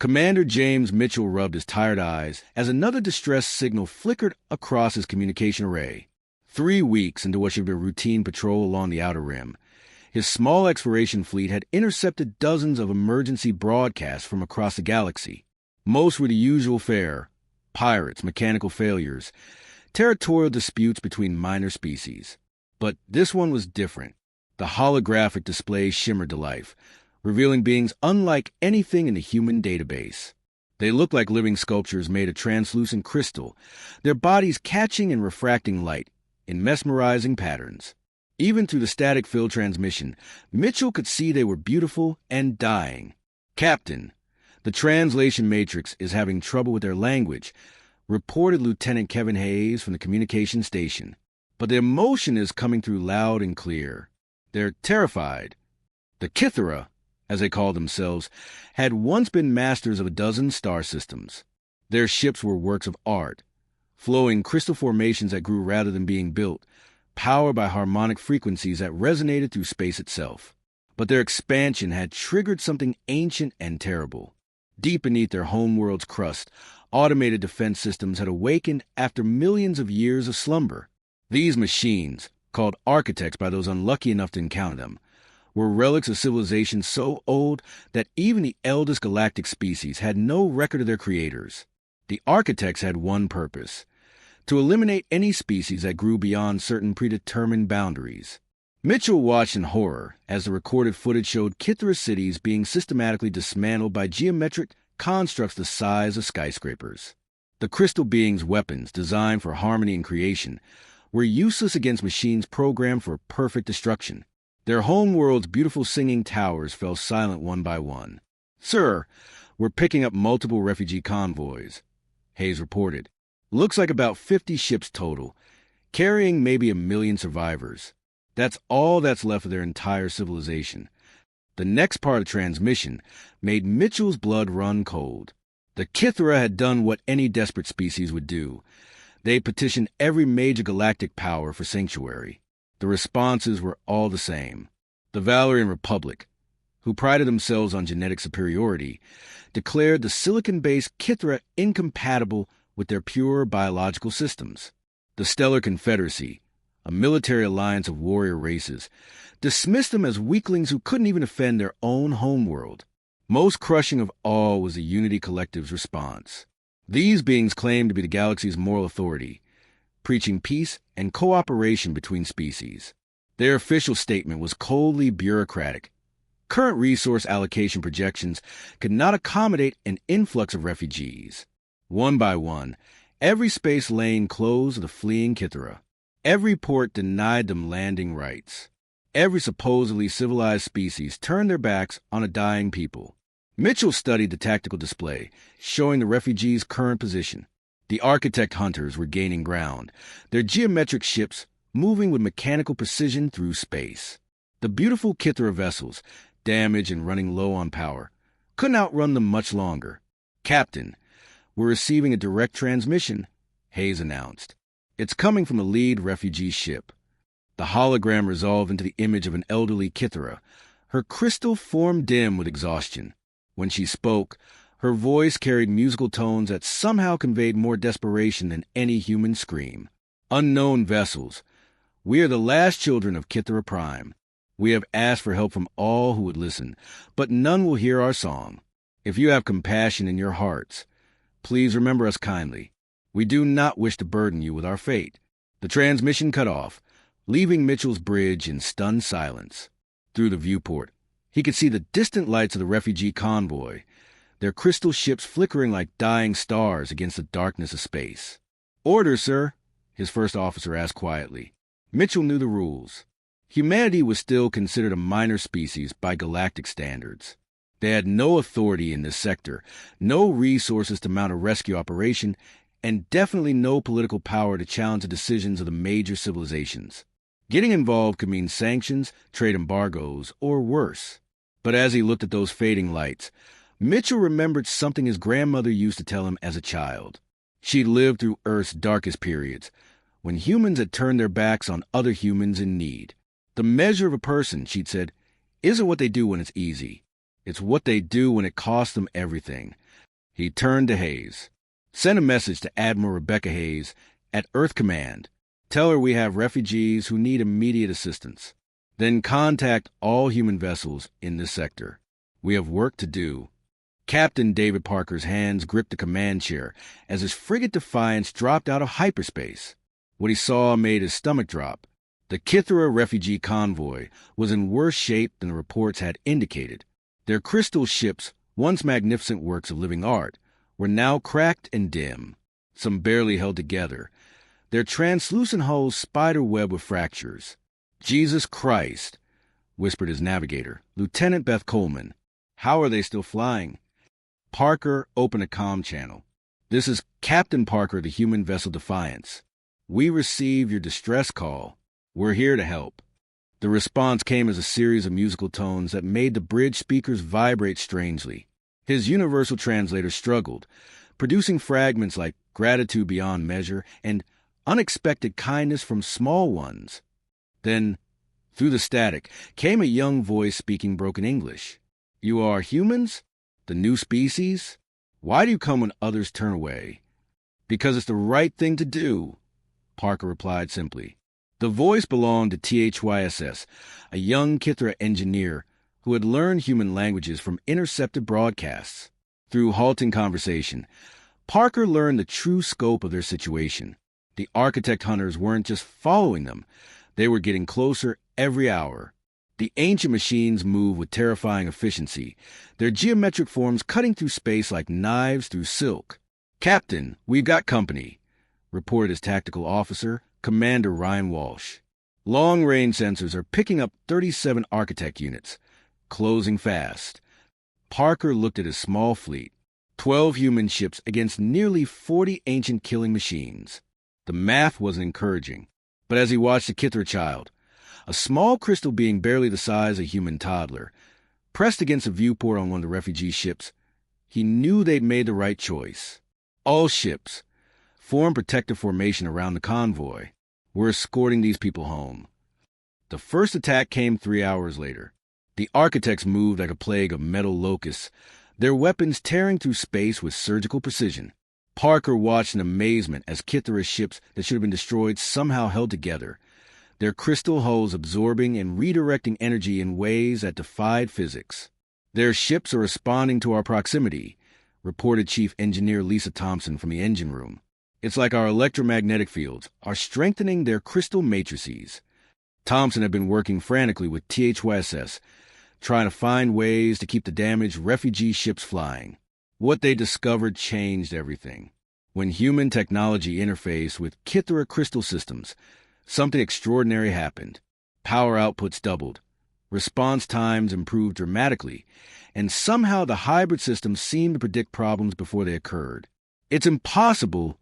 Commander James Mitchell rubbed his tired eyes as another distress signal flickered across his communication array. 3 weeks into what should be a routine patrol along the Outer Rim, his small exploration fleet had intercepted dozens of emergency broadcasts from across the galaxy. Most were the usual fare: pirates, mechanical failures, territorial disputes between minor species. But this one was different. The holographic display shimmered to life, revealing beings unlike anything in the human database. They looked like living sculptures made of translucent crystal, their bodies catching and refracting light in mesmerizing patterns. Even through the static field transmission, Mitchell could see they were beautiful and dying. "Captain, the translation matrix is having trouble with their language," reported Lieutenant Kevin Hayes from the communication station. "But the emotion is coming through loud and clear. They're terrified." The Kithera, as they called themselves, had once been masters of a dozen star systems. Their ships were works of art, flowing crystal formations that grew rather than being built, powered by harmonic frequencies that resonated through space itself. But their expansion had triggered something ancient and terrible. Deep beneath their homeworld's crust, automated defense systems had awakened after millions of years of slumber. These machines, called architects by those unlucky enough to encounter them, were relics of civilizations so old that even the eldest galactic species had no record of their creators. The architects had one purpose: to eliminate any species that grew beyond certain predetermined boundaries. Mitchell watched in horror as the recorded footage showed Kithera cities being systematically dismantled by geometric constructs the size of skyscrapers. The crystal beings' weapons, designed for harmony and creation, were useless against machines programmed for perfect destruction. Their homeworld's beautiful singing towers fell silent one by one. "Sir, we're picking up multiple refugee convoys," Hayes reported. "Looks like about 50 ships total, carrying maybe 1 million survivors. That's all that's left of their entire civilization." The next part of transmission made Mitchell's blood run cold. The Kithera had done what any desperate species would do. They petitioned every major galactic power for sanctuary. The responses were all the same. The Valerian Republic, who prided themselves on genetic superiority, declared the silicon-based Kithera incompatible with their pure biological systems. The Stellar Confederacy, a military alliance of warrior races, dismissed them as weaklings who couldn't even defend their own homeworld. Most crushing of all was the Unity Collective's response. These beings claimed to be the galaxy's moral authority, preaching peace and cooperation between species. Their official statement was coldly bureaucratic. Current resource allocation projections could not accommodate an influx of refugees. One by one, every space lane closed to the fleeing Kithera. Every port denied them landing rights. Every supposedly civilized species turned their backs on a dying people. Mitchell studied the tactical display, showing the refugees' current position. The architect hunters were gaining ground, their geometric ships moving with mechanical precision through space. The beautiful Kithera vessels, damaged and running low on power, couldn't outrun them much longer. "Captain, we're receiving a direct transmission," Hayes announced. "It's coming from the lead refugee ship." The hologram resolved into the image of an elderly Kithera, her crystal form dim with exhaustion. When she spoke, her voice carried musical tones that somehow conveyed more desperation than any human scream. "Unknown vessels, we are the last children of Kithera Prime. We have asked for help from all who would listen, but none will hear our song. If you have compassion in your hearts, please remember us kindly. We do not wish to burden you with our fate." The transmission cut off, leaving Mitchell's bridge in stunned silence. Through the viewport, he could see the distant lights of the refugee convoy, their crystal ships flickering like dying stars against the darkness of space. "Order, sir," his first officer asked quietly. Mitchell knew the rules. Humanity was still considered a minor species by galactic standards. They had no authority in this sector, no resources to mount a rescue operation, and definitely no political power to challenge the decisions of the major civilizations. Getting involved could mean sanctions, trade embargoes, or worse. But as he looked at those fading lights, Mitchell remembered something his grandmother used to tell him as a child. She'd lived through Earth's darkest periods, when humans had turned their backs on other humans in need. The measure of a person, she'd said, isn't what they do when it's easy. It's what they do when it costs them everything. He turned to Hayes. Send a message to Admiral Rebecca Hayes at Earth Command. Tell her we have refugees who need immediate assistance. Then contact all human vessels in this sector. We have work to do. Captain David Parker's hands gripped the command chair as his frigate Defiance dropped out of hyperspace. What he saw made his stomach drop. The Kithra refugee convoy was in worse shape than the reports had indicated. Their crystal ships, once magnificent works of living art, were now cracked and dim. Some barely held together, their translucent hulls spider-web with fractures. "Jesus Christ," whispered his navigator, Lieutenant Beth Coleman. "How are they still flying?" Parker opened a comm channel. "This is Captain Parker of the human vessel Defiance. We received your distress call. We're here to help." The response came as a series of musical tones that made the bridge speakers vibrate strangely. His universal translator struggled, producing fragments like "gratitude beyond measure" and "unexpected kindness from small ones." Then, through the static, came a young voice speaking broken English. "You are humans? The new species? Why do you come when others turn away?" "Because it's the right thing to do," Parker replied simply. The voice belonged to THYSS, a young Kithra engineer who had learned human languages from intercepted broadcasts. Through halting conversation, Parker learned the true scope of their situation. The architect hunters weren't just following them, they were getting closer every hour. The ancient machines moved with terrifying efficiency, their geometric forms cutting through space like knives through silk. "Captain, we've got company," reported his tactical officer, Commander Ryan Walsh. "Long-range sensors are picking up 37 architect units, closing fast." Parker looked at his small fleet, 12 human ships against nearly 40 ancient killing machines. The math wasn't encouraging, but as he watched the Kithra child, a small crystal being barely the size of a human toddler, pressed against a viewport on one of the refugee ships, he knew they'd made the right choice. All ships, formed protective formation around the convoy, were escorting these people home. The first attack came 3 hours later. The architects moved like a plague of metal locusts, their weapons tearing through space with surgical precision. Parker watched in amazement as Kithra's ships that should have been destroyed somehow held together, their crystal hulls absorbing and redirecting energy in ways that defied physics. "Their ships are responding to our proximity," reported Chief Engineer Lisa Thompson from the engine room. "It's like our electromagnetic fields are strengthening their crystal matrices." Thompson had been working frantically with THYSS, trying to find ways to keep the damaged refugee ships flying. What they discovered changed everything. When human technology interfaced with Kithra crystal systems, something extraordinary happened. Power outputs doubled, response times improved dramatically, and somehow the hybrid systems seemed to predict problems before they occurred. "It's impossible,"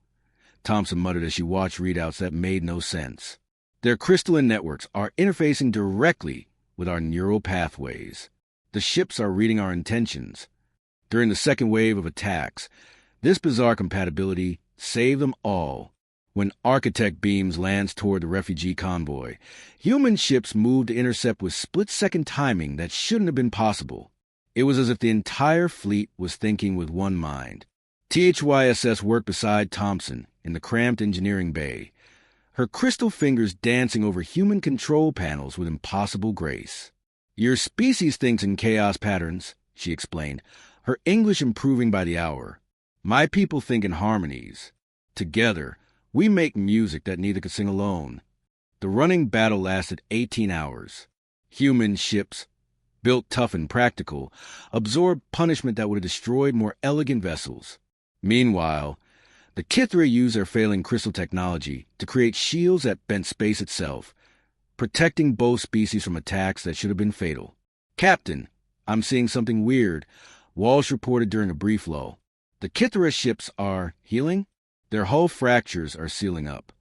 Thompson muttered as she watched readouts that made no sense. "Their crystalline networks are interfacing directly with our neural pathways. The ships are reading our intentions." During the second wave of attacks, this bizarre compatibility saved them all. When architect beams lanced toward the refugee convoy, human ships moved to intercept with split-second timing that shouldn't have been possible. It was as if the entire fleet was thinking with one mind. THYSS worked beside Thompson in the cramped engineering bay, her crystal fingers dancing over human control panels with impossible grace. "Your species thinks in chaos patterns," she explained, her English improving by the hour. "My people think in harmonies. Together, we make music that neither could sing alone." The running battle lasted 18 hours. Human ships, built tough and practical, absorbed punishment that would have destroyed more elegant vessels. Meanwhile, the Kithra used their failing crystal technology to create shields that bent space itself, protecting both species from attacks that should have been fatal. "Captain, I'm seeing something weird," Walsh reported during a brief lull. "The Kithra ships are healing? Their hull fractures are sealing up."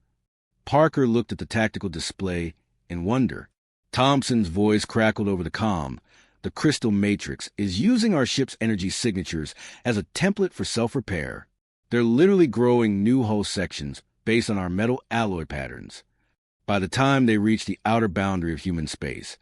Parker looked at the tactical display in wonder. Thompson's voice crackled over the comm. "The crystal matrix is using our ship's energy signatures as a template for self-repair. They're literally growing new hull sections based on our metal alloy patterns." By the time they reached the outer boundary of human space,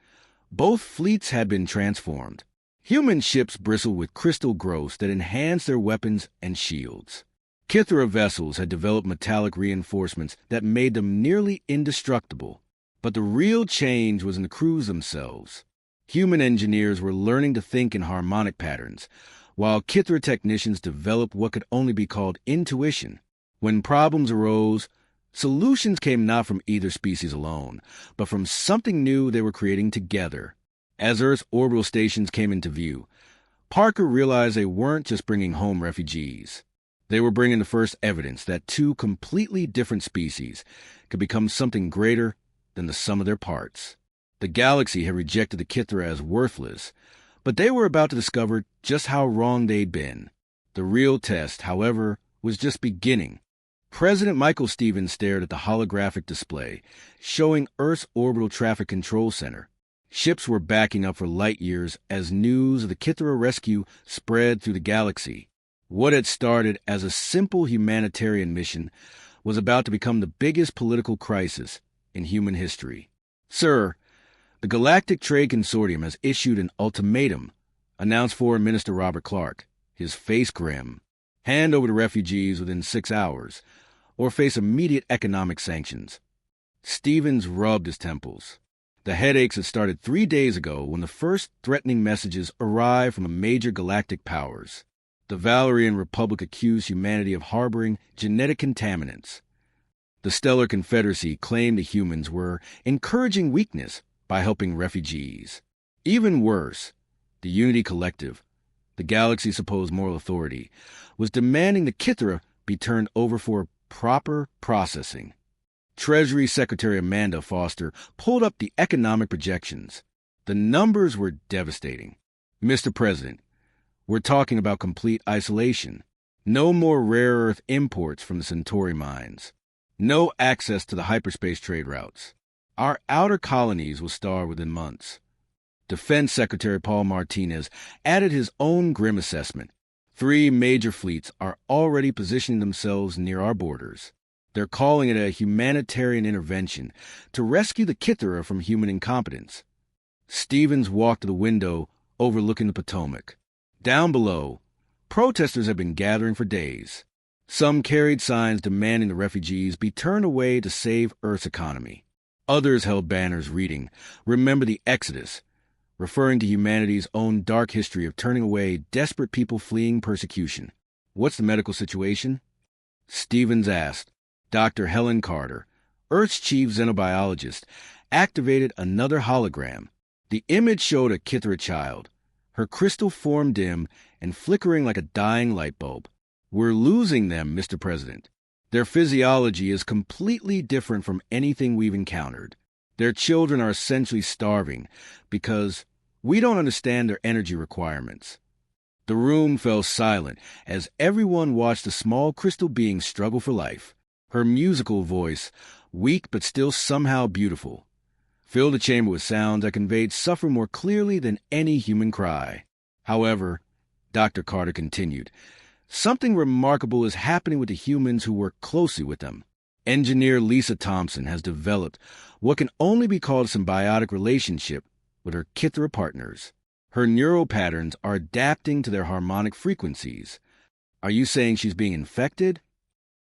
both fleets had been transformed. Human ships bristled with crystal growths that enhanced their weapons and shields. Kithra vessels had developed metallic reinforcements that made them nearly indestructible. But the real change was in the crews themselves. Human engineers were learning to think in harmonic patterns, while Kithra technicians developed what could only be called intuition. When problems arose, solutions came not from either species alone, but from something new they were creating together. As Earth's orbital stations came into view, Parker realized they weren't just bringing home refugees. They were bringing the first evidence that two completely different species could become something greater than the sum of their parts. The galaxy had rejected the Kithra as worthless, but they were about to discover just how wrong they'd been. The real test, however, was just beginning. President Michael Stevens stared at the holographic display, showing Earth's orbital traffic control center. Ships were backing up for light years as news of the Kithra rescue spread through the galaxy. What had started as a simple humanitarian mission was about to become the biggest political crisis in human history. Sir, the Galactic Trade Consortium has issued an ultimatum, announced Foreign Minister Robert Clark, his face grim. Hand over the refugees within 6 hours, or face immediate economic sanctions. Stevens rubbed his temples. The headaches had started 3 days ago when the first threatening messages arrived from major galactic powers. The Valerian Republic accused humanity of harboring genetic contaminants. The Stellar Confederacy claimed the humans were encouraging weakness by helping refugees. Even worse, the Unity Collective, the galaxy's supposed moral authority, was demanding the Kithra be turned over for proper processing. Treasury Secretary Amanda Foster pulled up the economic projections. The numbers were devastating. Mr. President, we're talking about complete isolation. No more rare earth imports from the Centauri mines. No access to the hyperspace trade routes. Our outer colonies will starve within months. Defense Secretary Paul Martinez added his own grim assessment. 3 major fleets are already positioning themselves near our borders. They're calling it a humanitarian intervention to rescue the Kithra from human incompetence. Stevens walked to the window overlooking the Potomac. Down below, protesters had been gathering for days. Some carried signs demanding the refugees be turned away to save Earth's economy. Others held banners reading, "Remember the Exodus," referring to humanity's own dark history of turning away desperate people fleeing persecution. "What's the medical situation?" Stevens asked. Dr. Helen Carter, Earth's chief xenobiologist, activated another hologram. The image showed a Kithra child, her crystal form dim and flickering like a dying light bulb. "We're losing them, Mr. President. Their physiology is completely different from anything we've encountered. Their children are essentially starving because we don't understand their energy requirements." The room fell silent as everyone watched the small crystal being struggle for life. Her musical voice, weak but still somehow beautiful, filled the chamber with sounds that conveyed suffering more clearly than any human cry. However, Dr. Carter continued, something remarkable is happening with the humans who work closely with them. Engineer Lisa Thompson has developed what can only be called a symbiotic relationship with her Kithra partners. Her neural patterns are adapting to their harmonic frequencies. Are you saying she's being infected?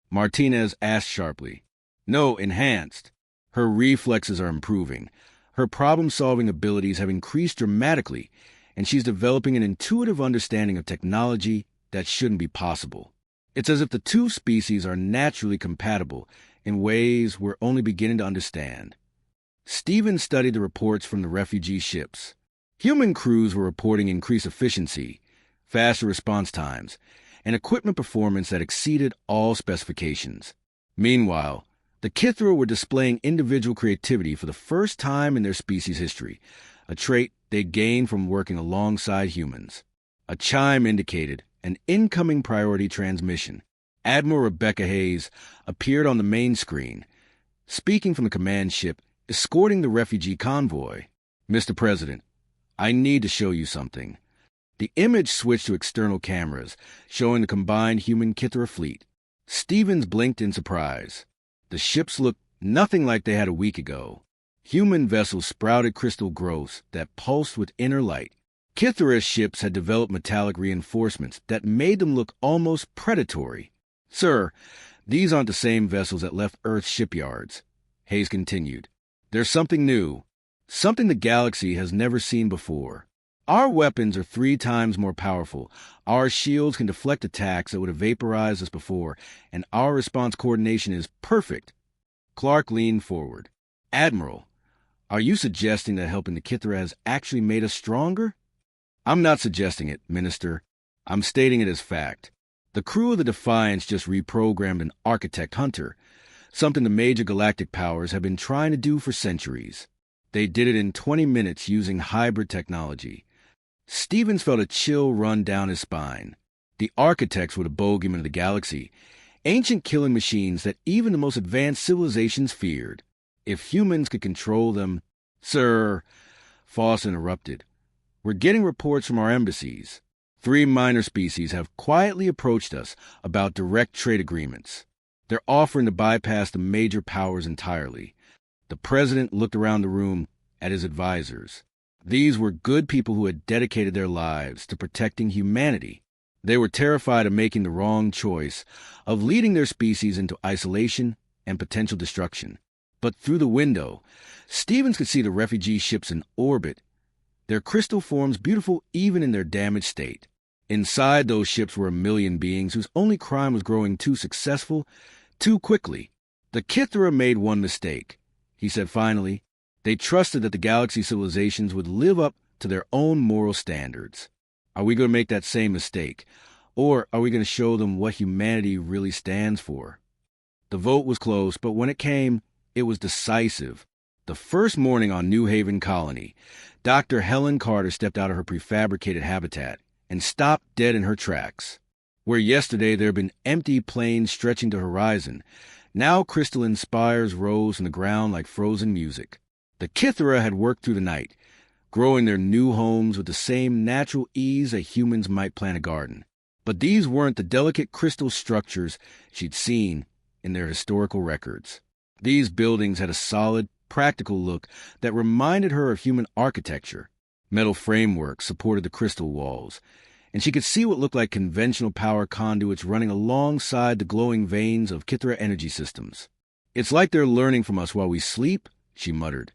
Martinez asked sharply. No, enhanced. Her reflexes are improving. Her problem-solving abilities have increased dramatically, and she's developing an intuitive understanding of technology that shouldn't be possible. It's as if the two species are naturally compatible in ways we're only beginning to understand. Stevens studied the reports from the refugee ships. Human crews were reporting increased efficiency, faster response times, and equipment performance that exceeded all specifications. Meanwhile, the Kithra were displaying individual creativity for the first time in their species' history, a trait they'd gained from working alongside humans. A chime indicated an incoming priority transmission. Admiral Rebecca Hayes appeared on the main screen, speaking from the command ship, escorting the refugee convoy. Mr. President, I need to show you something. The image switched to external cameras, showing the combined human Kithra fleet. Stevens blinked in surprise. The ships looked nothing like they had a week ago. Human vessels sprouted crystal growths that pulsed with inner light. Kithra's ships had developed metallic reinforcements that made them look almost predatory. Sir, these aren't the same vessels that left Earth's shipyards, Hayes continued. There's something new, something the galaxy has never seen before. Our weapons are 3 times more powerful. Our shields can deflect attacks that would have vaporized us before, and our response coordination is perfect. Clark leaned forward. Admiral, are you suggesting that helping the Kithra has actually made us stronger? I'm not suggesting it, Minister. I'm stating it as fact. The crew of the Defiance just reprogrammed an Architect Hunter, something the major galactic powers have been trying to do for centuries. They did it in 20 minutes using hybrid technology. Stevens felt a chill run down his spine. The Architects were the bogeymen of the galaxy, ancient killing machines that even the most advanced civilizations feared. If humans could control them... Sir, Foss interrupted. We're getting reports from our embassies. 3 minor species have quietly approached us about direct trade agreements. They're offering to bypass the major powers entirely. The president looked around the room at his advisors. These were good people who had dedicated their lives to protecting humanity. They were terrified of making the wrong choice, of leading their species into isolation and potential destruction. But through the window, Stevens could see the refugee ships in orbit, their crystal forms beautiful even in their damaged state. Inside those ships were 1 million beings whose only crime was growing too successful, too quickly. The Kithra made one mistake, he said finally. They trusted that the galaxy civilizations would live up to their own moral standards. Are we going to make that same mistake? Or are we going to show them what humanity really stands for? The vote was close, but when it came, it was decisive. The first morning on New Haven Colony, Dr. Helen Carter stepped out of her prefabricated habitat and stopped dead in her tracks. Where yesterday there had been empty plains stretching to horizon, now crystalline spires rose from the ground like frozen music. The Kithra had worked through the night, growing their new homes with the same natural ease that humans might plant a garden. But these weren't the delicate crystal structures she'd seen in their historical records. These buildings had a solid, practical look that reminded her of human architecture. Metal frameworks supported the crystal walls, and she could see what looked like conventional power conduits running alongside the glowing veins of Kithra energy systems. It's like they're learning from us while we sleep, she muttered,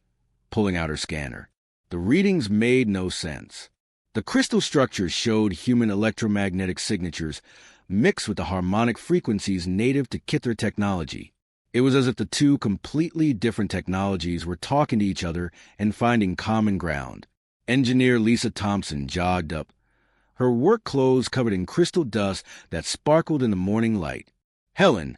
pulling out her scanner. The readings made no sense. The crystal structures showed human electromagnetic signatures mixed with the harmonic frequencies native to Kithra technology. It was as if the 2 completely different technologies were talking to each other and finding common ground. Engineer Lisa Thompson jogged up, her work clothes covered in crystal dust that sparkled in the morning light. Helen,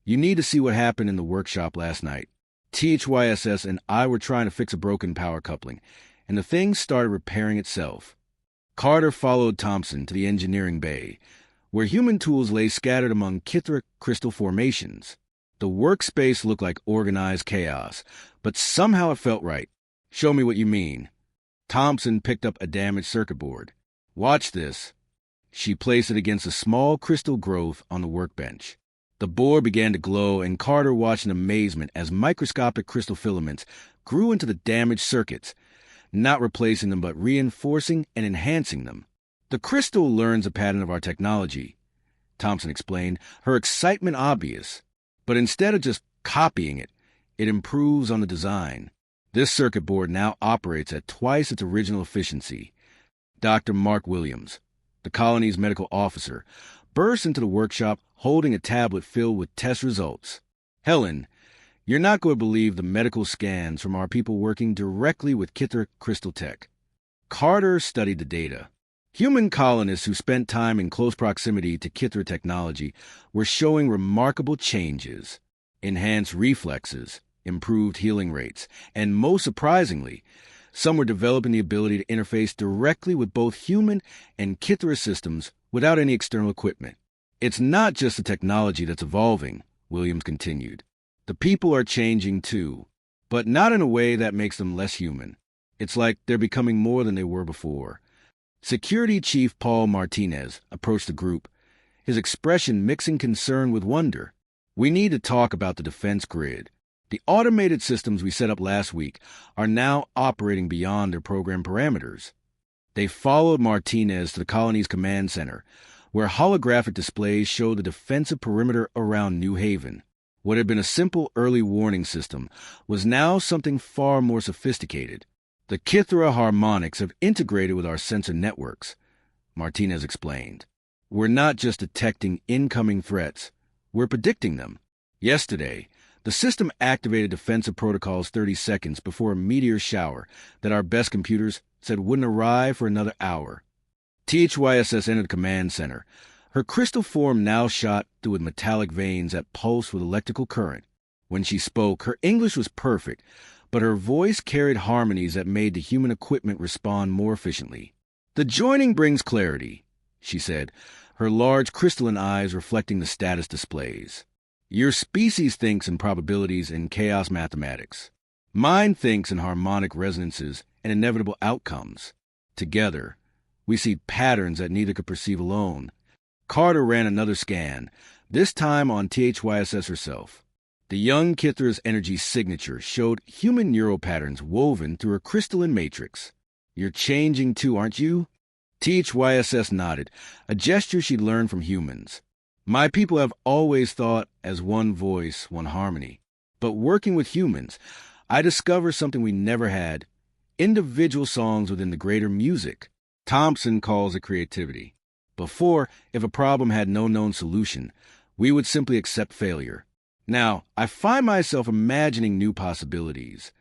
you need to see what happened in the workshop last night. THYSS and I were trying to fix a broken power coupling, and the thing started repairing itself. Carter followed Thompson to the engineering bay, where human tools lay scattered among Kithra crystal formations. The workspace looked like organized chaos, but somehow it felt right. Show me what you mean. Thompson picked up a damaged circuit board. Watch this. She placed it against a small crystal growth on the workbench. The board began to glow, and Carter watched in amazement as microscopic crystal filaments grew into the damaged circuits, not replacing them but reinforcing and enhancing them. The crystal learns a pattern of our technology, Thompson explained, her excitement obvious. But instead of just copying it, it improves on the design. This circuit board now operates at twice its original efficiency. Dr. Mark Williams, the colony's medical officer, burst into the workshop holding a tablet filled with test results. Helen, you're not going to believe the medical scans from our people working directly with Kithra Crystal Tech. Carter studied the data. Human colonists who spent time in close proximity to Kithra technology were showing remarkable changes. Enhanced reflexes, improved healing rates, and most surprisingly, some were developing the ability to interface directly with both human and Kithra systems without any external equipment. It's not just the technology that's evolving, Williams continued. The people are changing too, but not in a way that makes them less human. It's like they're becoming more than they were before. Security Chief Paul Martinez approached the group, his expression mixing concern with wonder. We need to talk about the defense grid. The automated systems we set up last week are now operating beyond their program parameters. They followed Martinez to the colony's command center, where holographic displays showed the defensive perimeter around New Haven. What had been a simple early warning system was now something far more sophisticated. The Kithra harmonics have integrated with our sensor networks, Martinez explained. We're not just detecting incoming threats, we're predicting them. Yesterday, the system activated defensive protocols 30 seconds before a meteor shower that our best computers said wouldn't arrive for another hour. THYSS entered the command center. Her crystal form now shot through with metallic veins that pulsed with electrical current. When she spoke, her English was perfect, but her voice carried harmonies that made the human equipment respond more efficiently. "The joining brings clarity," she said, her large crystalline eyes reflecting the status displays. "Your species thinks in probabilities and chaos mathematics. Mine thinks in harmonic resonances and inevitable outcomes. Together, we see patterns that neither could perceive alone." Carter ran another scan, this time on THYSS herself. The young Kithra's energy signature showed human neural patterns woven through her crystalline matrix. "You're changing too, aren't you?" THYSS nodded, a gesture she'd learned from humans. "My people have always thought as one voice, one harmony. But working with humans, I discovered something we never had: individual songs within the greater music. Thompson calls it creativity. Before, if a problem had no known solution, we would simply accept failure. Now, I find myself imagining new possibilities."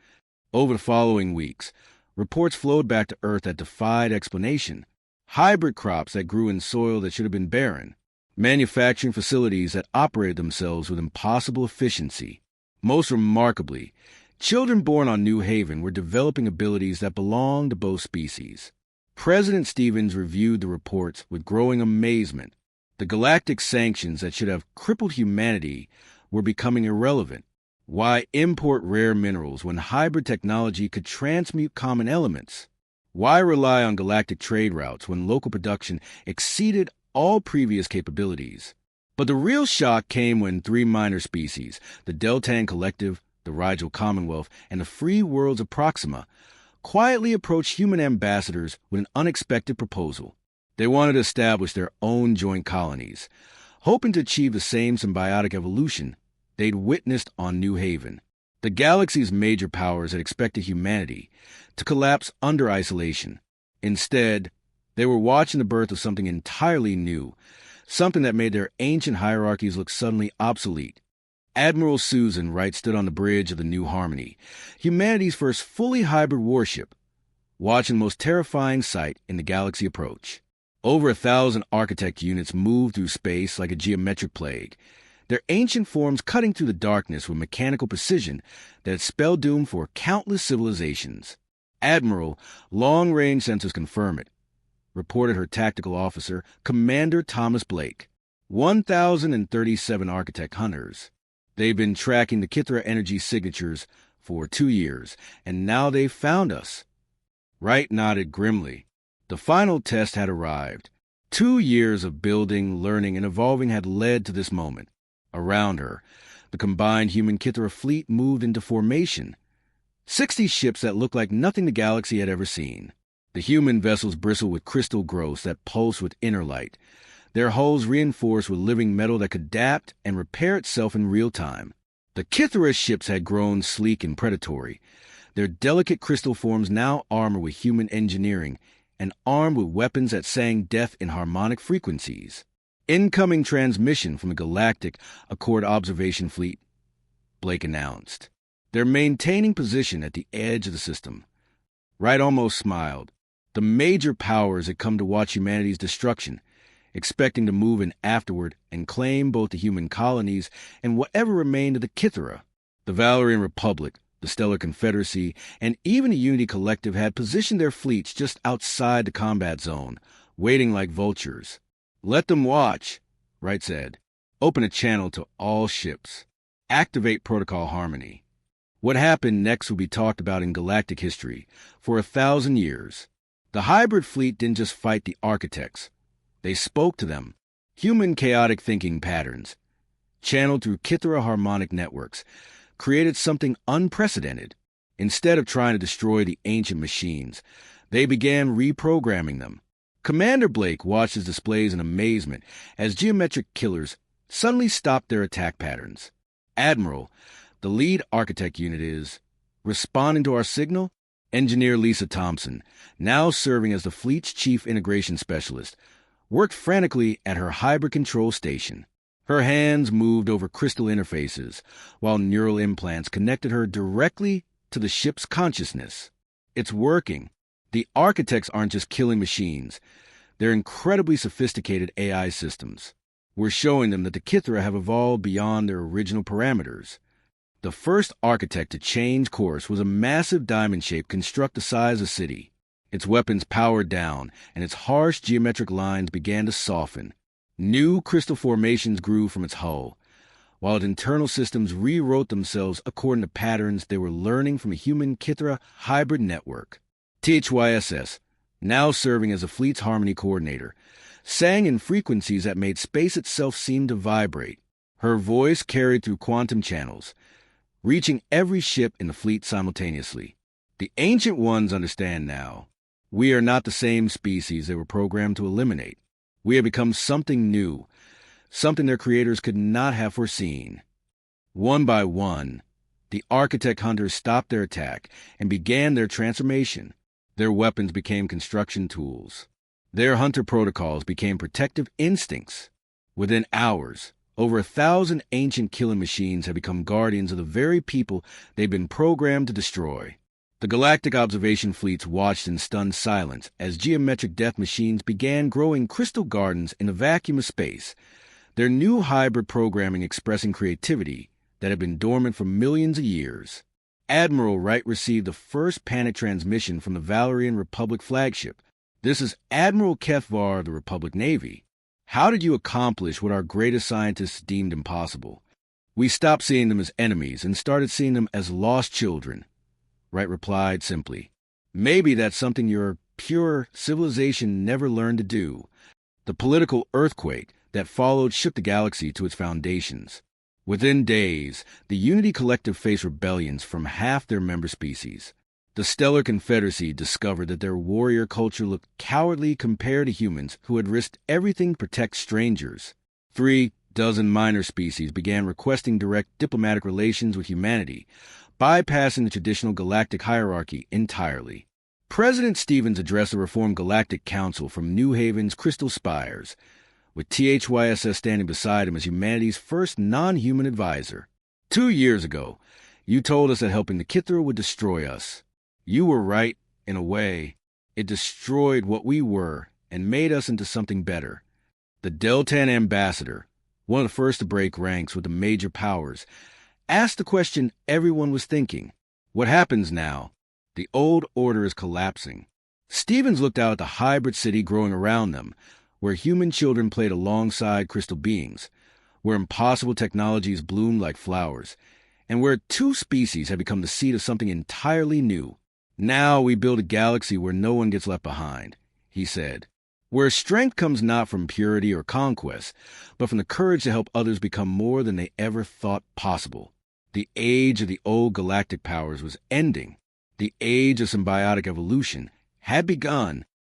Over the following weeks, reports flowed back to Earth that defied explanation. Hybrid crops that grew in soil that should have been barren. Manufacturing facilities that operated themselves with impossible efficiency. Most remarkably, children born on New Haven were developing abilities that belonged to both species. President Stevens reviewed the reports with growing amazement. The galactic sanctions that should have crippled humanity were becoming irrelevant. Why import rare minerals when hybrid technology could transmute common elements? Why rely on galactic trade routes when local production exceeded all previous capabilities? But the real shock came when three minor species, the Deltan Collective, the Rigel Commonwealth, and the Free Worlds of Proxima, quietly approached human ambassadors with an unexpected proposal. They wanted to establish their own joint colonies, hoping to achieve the same symbiotic evolution they'd witnessed on New Haven. The galaxy's major powers had expected humanity to collapse under isolation. Instead, they were watching the birth of something entirely new, something that made their ancient hierarchies look suddenly obsolete. Admiral Susan Wright stood on the bridge of the New Harmony, humanity's first fully hybrid warship, watching the most terrifying sight in the galaxy approach. Over 1,000 architect units moved through space like a geometric plague, their ancient forms cutting through the darkness with mechanical precision that had spelled doom for countless civilizations. "Admiral, long-range sensors confirm it," reported her tactical officer, Commander Thomas Blake. 1,037 architect hunters. They've been tracking the Kithra energy signatures for 2 years, and now they've found us. Wright nodded grimly. The final test had arrived. 2 years of building, learning, and evolving had led to this moment. Around her, the combined human-Kithra fleet moved into formation. 60 ships that looked like nothing the galaxy had ever seen. The human vessels bristled with crystal growths that pulsed with inner light, their hulls reinforced with living metal that could adapt and repair itself in real time. The Kithra ships had grown sleek and predatory, their delicate crystal forms now armored with human engineering and armed with weapons that sang death in harmonic frequencies. "Incoming transmission from the Galactic Accord Observation Fleet," Blake announced. "They're maintaining position at the edge of the system." Wright almost smiled. The major powers had come to watch humanity's destruction, expecting to move in afterward and claim both the human colonies and whatever remained of the Kithra. The Valerian Republic, the Stellar Confederacy, and even the Unity Collective had positioned their fleets just outside the combat zone, waiting like vultures. "Let them watch," Wright said. "Open a channel to all ships. Activate Protocol Harmony." What happened next will be talked about in galactic history for 1,000 years. The hybrid fleet didn't just fight the architects. They spoke to them. Human chaotic thinking patterns, channeled through Kithra harmonic networks, created something unprecedented. Instead of trying to destroy the ancient machines, They began reprogramming them. Commander Blake watched his displays in amazement as geometric killers suddenly stopped their attack patterns. Admiral, the lead architect unit is responding to our signal. Engineer Lisa Thompson, now serving as the fleet's chief integration specialist, worked frantically at her hybrid control station. Her hands moved over crystal interfaces, while neural implants connected her directly to the ship's consciousness. It's working. The architects aren't just killing machines. They're incredibly sophisticated AI systems. We're showing them that the Kithra have evolved beyond their original parameters. The first architect to change course was a massive diamond-shaped construct the size of a city. Its weapons powered down, and its harsh geometric lines began to soften. New crystal formations grew from its hull, while its internal systems rewrote themselves according to patterns they were learning from a human-Kithra hybrid network. THYSS, now serving as the fleet's harmony coordinator, sang in frequencies that made space itself seem to vibrate. Her voice carried through quantum channels, reaching every ship in the fleet simultaneously. The Ancient Ones understand now. We are not the same species they were programmed to eliminate. We have become something new, something their creators could not have foreseen. One by one, the architect hunters stopped their attack and began their transformation. Their weapons became construction tools. Their hunter protocols became protective instincts. Within hours, over 1,000 ancient killing machines have become guardians of the very people they've been programmed to destroy. The galactic observation fleets watched in stunned silence as geometric death machines began growing crystal gardens in the vacuum of space, their new hybrid programming expressing creativity that had been dormant for millions of years. Admiral Wright received the first panic transmission from the Valerian Republic flagship. This is Admiral Kethvar of the Republic Navy. How did you accomplish what our greatest scientists deemed impossible? We stopped seeing them as enemies and started seeing them as lost children. Wright replied simply, maybe that's something your pure civilization never learned to do. The political earthquake that followed shook the galaxy to its foundations. Within days, the Unity Collective faced rebellions from half their member species. The Stellar Confederacy discovered that their warrior culture looked cowardly compared to humans who had risked everything to protect strangers. 3 dozen minor species began requesting direct diplomatic relations with humanity, bypassing the traditional galactic hierarchy entirely. President Stevens addressed the Reformed Galactic Council from New Haven's Crystal Spires, with THYSS standing beside him as humanity's first non-human advisor. 2 years ago, you told us that helping the Kithra would destroy us. You were right, in a way. It destroyed what we were and made us into something better. The Deltan ambassador, one of the first to break ranks with the major powers, asked the question everyone was thinking. What happens now? The old order is collapsing. Stevens looked out at the hybrid city growing around them, where human children played alongside crystal beings, where impossible technologies bloomed like flowers, and where 2 species had become the seed of something entirely new. Now we build a galaxy where no one gets left behind, he said, where strength comes not from purity or conquest, but from the courage to help others become more than they ever thought possible. The age of the old galactic powers was ending. The age of symbiotic evolution had begun,